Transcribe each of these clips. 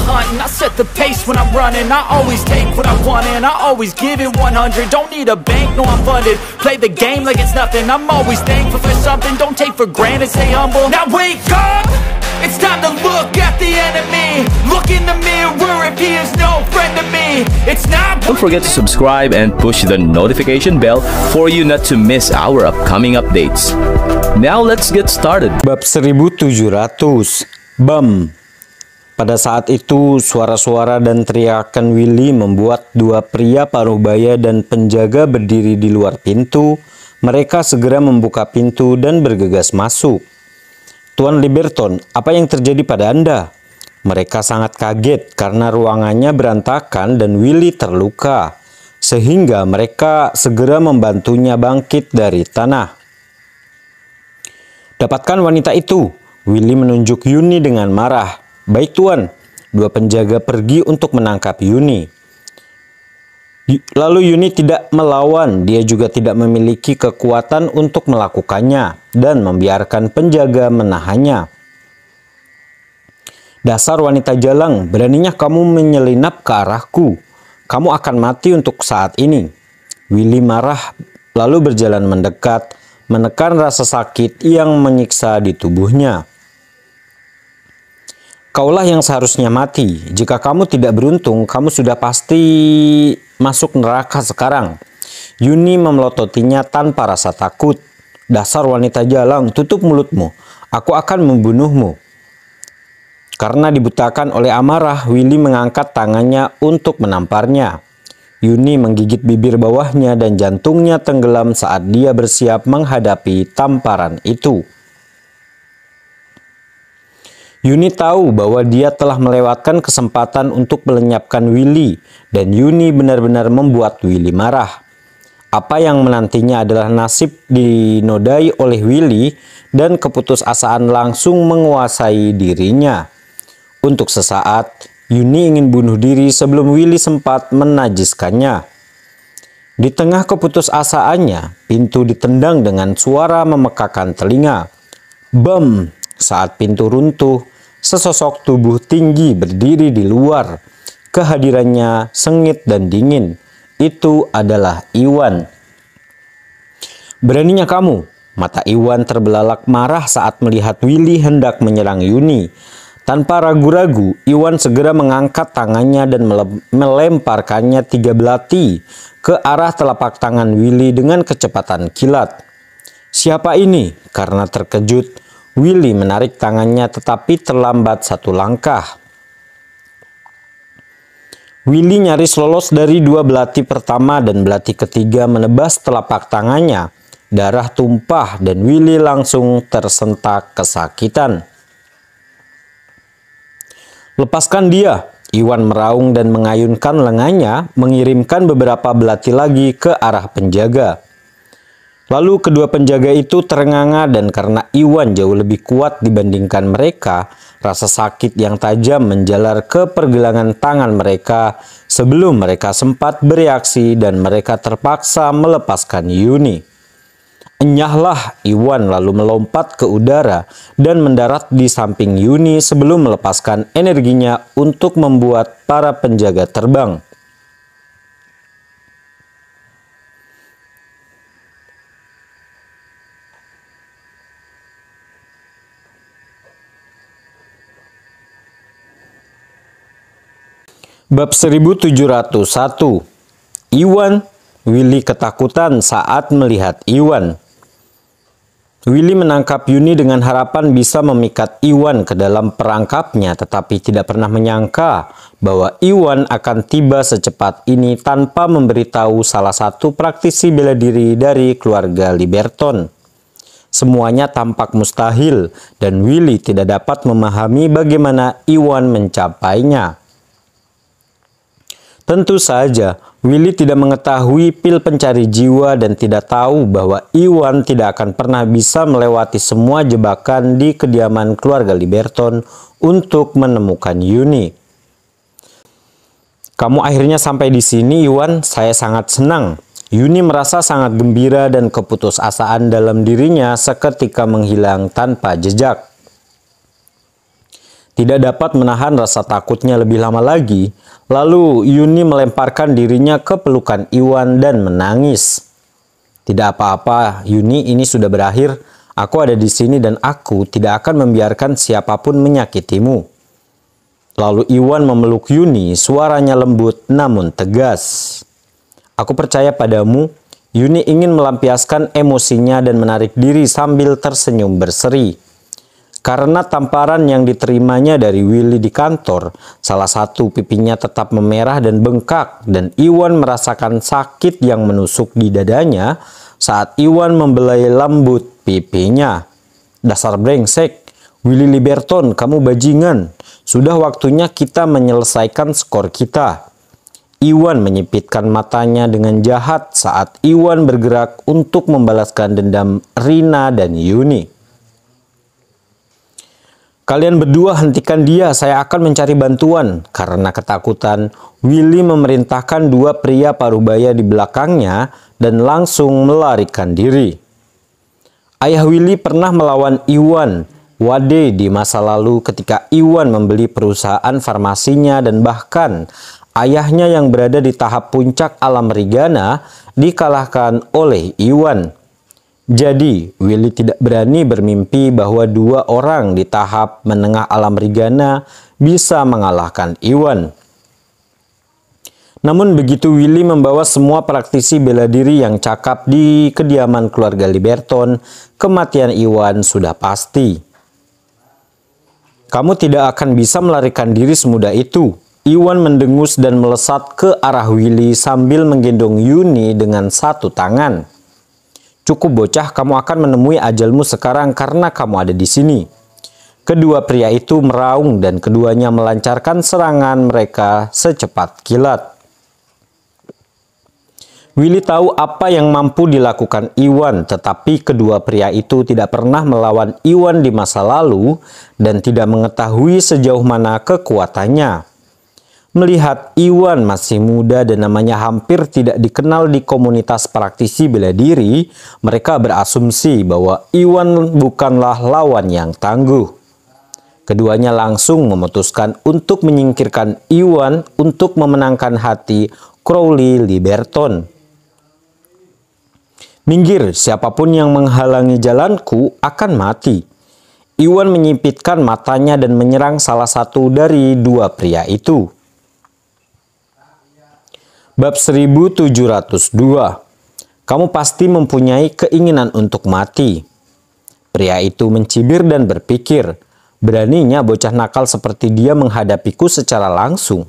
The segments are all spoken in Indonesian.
hunting, I set the pace when I'm running. I always take what I want and I always give it 100. Don't need a bank, no I'm funded. Play the game like it's nothing. I'm always thankful for something. Don't take for granted, stay humble. Now wake up, it's time to look at the enemy. Look in the mirror if he is no friend to me. It's not. Don't forget to subscribe and push the notification bell for you not to miss our upcoming updates. Now let's get started. Bab 1700, BAM. Pada saat itu, suara-suara dan teriakan Willy membuat dua pria paruh baya dan penjaga berdiri di luar pintu. Mereka segera membuka pintu dan bergegas masuk. "Tuan Liberton, apa yang terjadi pada Anda?" Mereka sangat kaget karena ruangannya berantakan dan Willy terluka, sehingga mereka segera membantunya bangkit dari tanah. "Dapatkan wanita itu," Willy menunjuk Yuni dengan marah. "Baik Tuan." Dua penjaga pergi untuk menangkap Yuni. Lalu Yuni tidak melawan, dia juga tidak memiliki kekuatan untuk melakukannya dan membiarkan penjaga menahannya. "Dasar wanita jalang, beraninya kamu menyelinap ke arahku. Kamu akan mati untuk saat ini." Willy marah lalu berjalan mendekat, menekan rasa sakit yang menyiksa di tubuhnya. "Kaulah yang seharusnya mati. Jika kamu tidak beruntung, kamu sudah pasti masuk neraka sekarang." Yuni memelototinya tanpa rasa takut. "Dasar wanita jalang, tutup mulutmu. Aku akan membunuhmu." Karena dibutakan oleh amarah, Willy mengangkat tangannya untuk menamparnya. Yuni menggigit bibir bawahnya dan jantungnya tenggelam saat dia bersiap menghadapi tamparan itu. Yuni tahu bahwa dia telah melewatkan kesempatan untuk melenyapkan Willy, dan Yuni benar-benar membuat Willy marah. Apa yang menantinya adalah nasib dinodai oleh Willy, dan keputusasaan langsung menguasai dirinya. Untuk sesaat, Yuni ingin bunuh diri sebelum Willy sempat menajiskannya. Di tengah keputusasaannya, pintu ditendang dengan suara memekakan telinga. Bam! Saat pintu runtuh, sesosok tubuh tinggi berdiri di luar. Kehadirannya sengit dan dingin. Itu adalah Iwan. "Beraninya kamu!" Mata Iwan terbelalak marah saat melihat Willy hendak menyerang Yuni. Tanpa ragu-ragu, Iwan segera mengangkat tangannya dan melemparkannya 3 belati ke arah telapak tangan Willy dengan kecepatan kilat. "Siapa ini?" Karena terkejut, Willy menarik tangannya tetapi terlambat 1 langkah. Willy nyaris lolos dari 2 belati pertama dan belati ketiga menebas telapak tangannya. Darah tumpah dan Willy langsung tersentak kesakitan. "Lepaskan dia!" Iwan meraung dan mengayunkan lengannya, mengirimkan beberapa belati lagi ke arah penjaga. Lalu kedua penjaga itu terenganga dan karena Iwan jauh lebih kuat dibandingkan mereka, rasa sakit yang tajam menjalar ke pergelangan tangan mereka sebelum mereka sempat bereaksi dan mereka terpaksa melepaskan Yuni. "Enyahlah!" Iwan lalu melompat ke udara dan mendarat di samping Yuni sebelum melepaskan energinya untuk membuat para penjaga terbang. Bab 1701. Iwan. Willy ketakutan saat melihat Iwan. Willy menangkap Yuni dengan harapan bisa memikat Iwan ke dalam perangkapnya, tetapi tidak pernah menyangka bahwa Iwan akan tiba secepat ini tanpa memberitahu salah satu praktisi bela diri dari keluarga Liberton. Semuanya tampak mustahil dan Willy tidak dapat memahami bagaimana Iwan mencapainya. Tentu saja, Willy tidak mengetahui pil pencari jiwa dan tidak tahu bahwa Iwan tidak akan pernah bisa melewati semua jebakan di kediaman keluarga Liberton untuk menemukan Yuni. "Kamu akhirnya sampai di sini, Iwan. Saya sangat senang." Yuni merasa sangat gembira dan keputusasaan dalam dirinya seketika menghilang tanpa jejak. Tidak dapat menahan rasa takutnya lebih lama lagi, lalu Yuni melemparkan dirinya ke pelukan Iwan dan menangis. Tidak apa-apa, Yuni, ini sudah berakhir. Aku ada di sini dan aku tidak akan membiarkan siapapun menyakitimu. Lalu Iwan memeluk Yuni, suaranya lembut namun tegas. Aku percaya padamu. Yuni ingin melampiaskan emosinya dan menarik diri sambil tersenyum berseri. Karena tamparan yang diterimanya dari Willy di kantor, salah satu pipinya tetap memerah dan bengkak, dan Iwan merasakan sakit yang menusuk di dadanya saat Iwan membelai lembut pipinya. Dasar brengsek, Willy Liberton, kamu bajingan. Sudah waktunya kita menyelesaikan skor kita. Iwan menyipitkan matanya dengan jahat saat Iwan bergerak untuk membalaskan dendam Rina dan Yuni. Kalian berdua hentikan dia, saya akan mencari bantuan. Karena ketakutan, Willy memerintahkan dua pria parubaya di belakangnya dan langsung melarikan diri. Ayah Willy pernah melawan Iwan Wade di masa lalu ketika Iwan membeli perusahaan farmasinya dan bahkan ayahnya yang berada di tahap puncak alam Rigana dikalahkan oleh Iwan. Jadi, Willy tidak berani bermimpi bahwa dua orang di tahap menengah alam Rigana bisa mengalahkan Iwan. Namun begitu Willy membawa semua praktisi bela diri yang cakap di kediaman keluarga Liberton, kematian Iwan sudah pasti. Kamu tidak akan bisa melarikan diri semudah itu. Iwan mendengus dan melesat ke arah Willy sambil menggendong Yuni dengan satu tangan. Cukup bocah, kamu akan menemui ajalmu sekarang karena kamu ada di sini. Kedua pria itu meraung dan keduanya melancarkan serangan mereka secepat kilat. Willy tahu apa yang mampu dilakukan Iwan, tetapi kedua pria itu tidak pernah melawan Iwan di masa lalu dan tidak mengetahui sejauh mana kekuatannya. Melihat Iwan masih muda dan namanya hampir tidak dikenal di komunitas praktisi bela diri, mereka berasumsi bahwa Iwan bukanlah lawan yang tangguh. Keduanya langsung memutuskan untuk menyingkirkan Iwan untuk memenangkan hati Crowley Liberton. Minggir, siapapun yang menghalangi jalanku akan mati. Iwan menyipitkan matanya dan menyerang salah satu dari dua pria itu. Bab 1702. Kamu pasti mempunyai keinginan untuk mati. Pria itu mencibir dan berpikir, beraninya bocah nakal seperti dia menghadapiku secara langsung.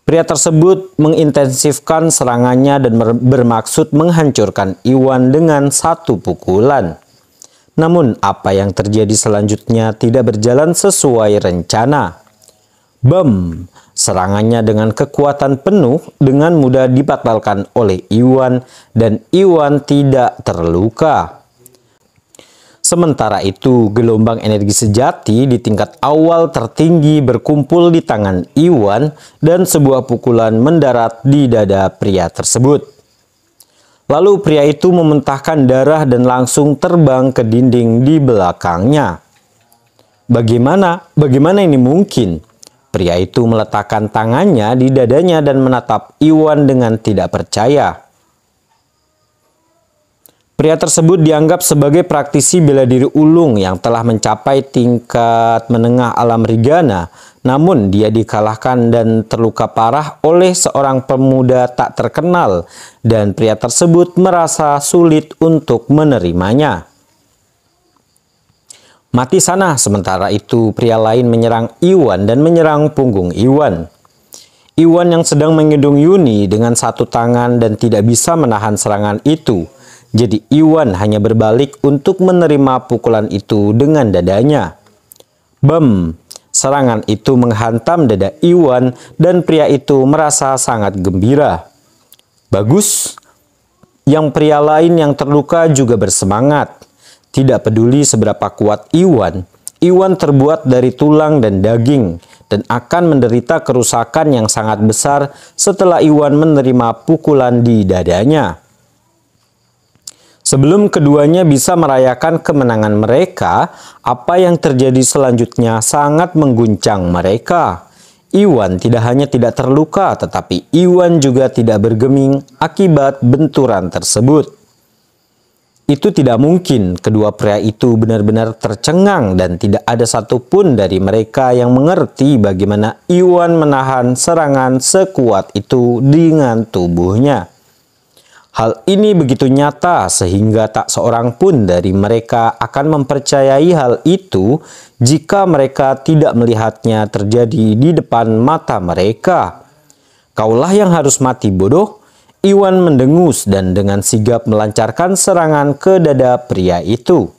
Pria tersebut mengintensifkan serangannya dan bermaksud menghancurkan Iwan dengan satu pukulan. Namun apa yang terjadi selanjutnya tidak berjalan sesuai rencana. Bam! Serangannya dengan kekuatan penuh dengan mudah dibatalkan oleh Iwan dan Iwan tidak terluka. Sementara itu, gelombang energi sejati di tingkat awal tertinggi berkumpul di tangan Iwan dan sebuah pukulan mendarat di dada pria tersebut. Lalu pria itu memuntahkan darah dan langsung terbang ke dinding di belakangnya. Bagaimana ini mungkin? Pria itu meletakkan tangannya di dadanya dan menatap Iwan dengan tidak percaya. Pria tersebut dianggap sebagai praktisi bela diri ulung yang telah mencapai tingkat menengah alam Rigana, namun dia dikalahkan dan terluka parah oleh seorang pemuda tak terkenal dan pria tersebut merasa sulit untuk menerimanya. Mati sana. Sementara itu pria lain menyerang Iwan dan menyerang punggung Iwan. Iwan yang sedang menggendong Yuni dengan satu tangan dan tidak bisa menahan serangan itu. Jadi Iwan hanya berbalik untuk menerima pukulan itu dengan dadanya. Bam! Serangan itu menghantam dada Iwan dan pria itu merasa sangat gembira. Bagus! Yang pria lain yang terluka juga bersemangat. Tidak peduli seberapa kuat Iwan, Iwan terbuat dari tulang dan daging dan akan menderita kerusakan yang sangat besar setelah Iwan menerima pukulan di dadanya. Sebelum keduanya bisa merayakan kemenangan mereka, apa yang terjadi selanjutnya sangat mengguncang mereka. Iwan tidak hanya tidak terluka, tetapi Iwan juga tidak bergeming akibat benturan tersebut. Itu tidak mungkin, kedua pria itu benar-benar tercengang dan tidak ada satupun dari mereka yang mengerti bagaimana Iwan menahan serangan sekuat itu dengan tubuhnya. Hal ini begitu nyata sehingga tak seorang pun dari mereka akan mempercayai hal itu jika mereka tidak melihatnya terjadi di depan mata mereka. "Kaulah yang harus mati, bodoh," Iwan mendengus dan dengan sigap melancarkan serangan ke dada pria itu.